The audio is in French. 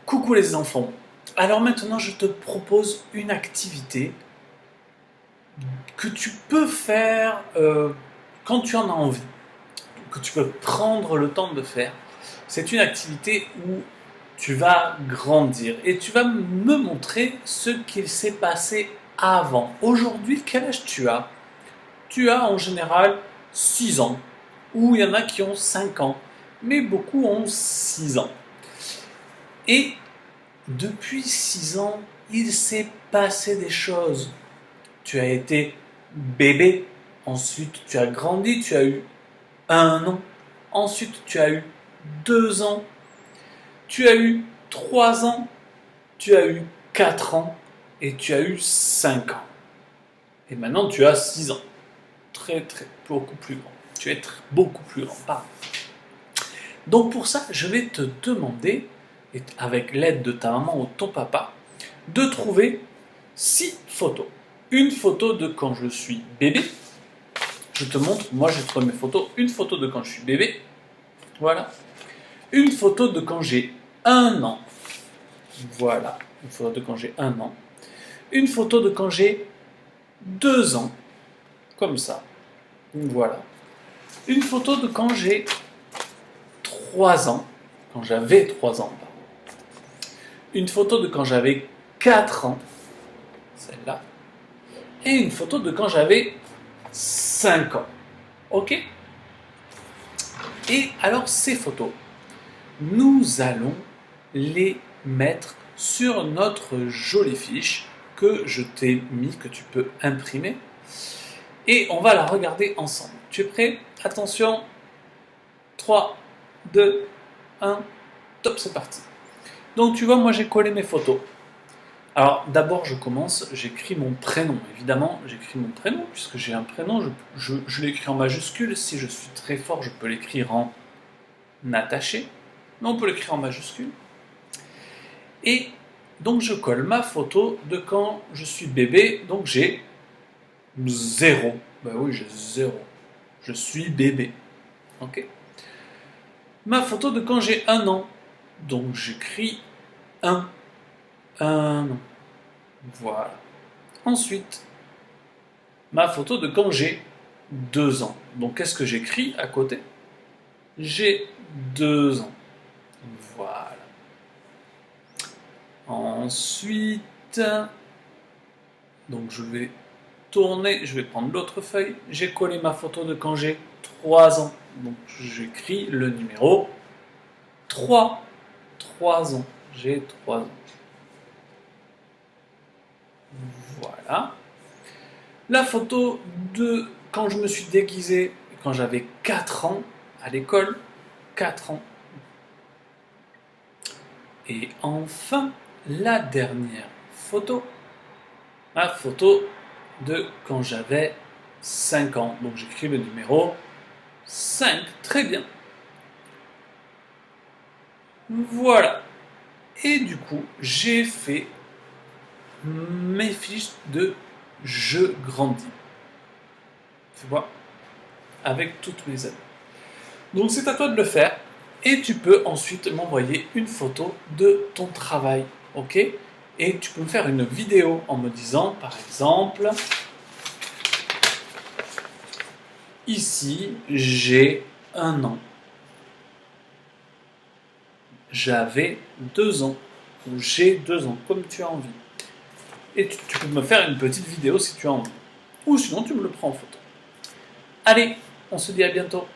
Coucou les enfants. Alors maintenant, je te propose une activité que tu peux faire quand tu en as envie, que tu peux prendre le temps de faire. C'est une activité où tu vas grandir et tu vas me montrer ce qu'il s'est passé avant. Aujourd'hui, quel âge tu as? Tu as en général 6 ans, ou il y en a qui ont 5 ans, mais beaucoup ont 6 ans. Et depuis 6 ans, il s'est passé des choses. Tu as été bébé, ensuite tu as grandi, tu as eu 1 an, ensuite tu as eu 2 ans, tu as eu 3 ans, tu as eu 4 ans et tu as eu 5 ans. Et maintenant tu as 6 ans. Beaucoup plus grand. Tu es beaucoup plus grand, pardon. Donc pour ça, je vais te demander, avec l'aide de ta maman ou de ton papa, de trouver 6 photos. Une photo de quand je suis bébé. Je te montre, moi j'ai trouvé mes photos. Une photo de quand je suis bébé. Voilà. Une photo de quand j'ai 1 an. Voilà. Une photo de quand j'ai 1 an. Une photo de quand j'ai 2 ans. Comme ça. Voilà. Une photo de quand j'ai 3 ans. Quand j'avais 3 ans. Une photo de quand j'avais 4 ans. Celle-là. Et une photo de quand j'avais 5 ans. Ok? Et alors ces photos, nous allons les mettre sur notre jolie fiche que je t'ai mis, que tu peux imprimer. Et on va la regarder ensemble. Tu es prêt? Attention. 3, 2, 1, top, c'est parti. Donc tu vois, moi j'ai collé mes photos. Alors d'abord je commence, j'écris mon prénom. Évidemment, j'écris mon prénom puisque j'ai un prénom. Je l'écris en majuscule. Si je suis très fort, je peux l'écrire en attaché. Mais on peut l'écrire en majuscule. Et donc je colle ma photo de quand je suis bébé. Donc j'ai 0. Ben oui, j'ai 0. Je suis bébé. Ok. Ma photo de quand j'ai 1 an. Donc j'écris 1. 1 an. Voilà. Ensuite, ma photo de quand j'ai 2 ans. Donc qu'est-ce que j'écris à côté? J'ai 2 ans. Voilà. Ensuite, donc je vais tourner, je vais prendre l'autre feuille. J'ai collé ma photo de quand j'ai 3 ans. Donc j'écris le numéro 3. 3 ans. J'ai 3 ans. Voilà. La photo de quand je me suis déguisé, quand j'avais 4 ans, à l'école, 4 ans. Et enfin, la dernière photo, ma photo de quand j'avais 5 ans. Donc j'écris le numéro 5. Très bien. Voilà. Et du coup, j'ai fait mes fiches de je grandis. Tu vois? Avec toutes mes amies. Donc c'est à toi de le faire. Et tu peux ensuite m'envoyer une photo de ton travail. Ok? Et tu peux me faire une vidéo en me disant, par exemple, ici, j'ai 1 an. J'avais 2 ans. Ou j'ai 2 ans, comme tu as envie. Et tu peux me faire une petite vidéo si tu as envie. Ou sinon, tu me le prends en photo. Allez, on se dit à bientôt.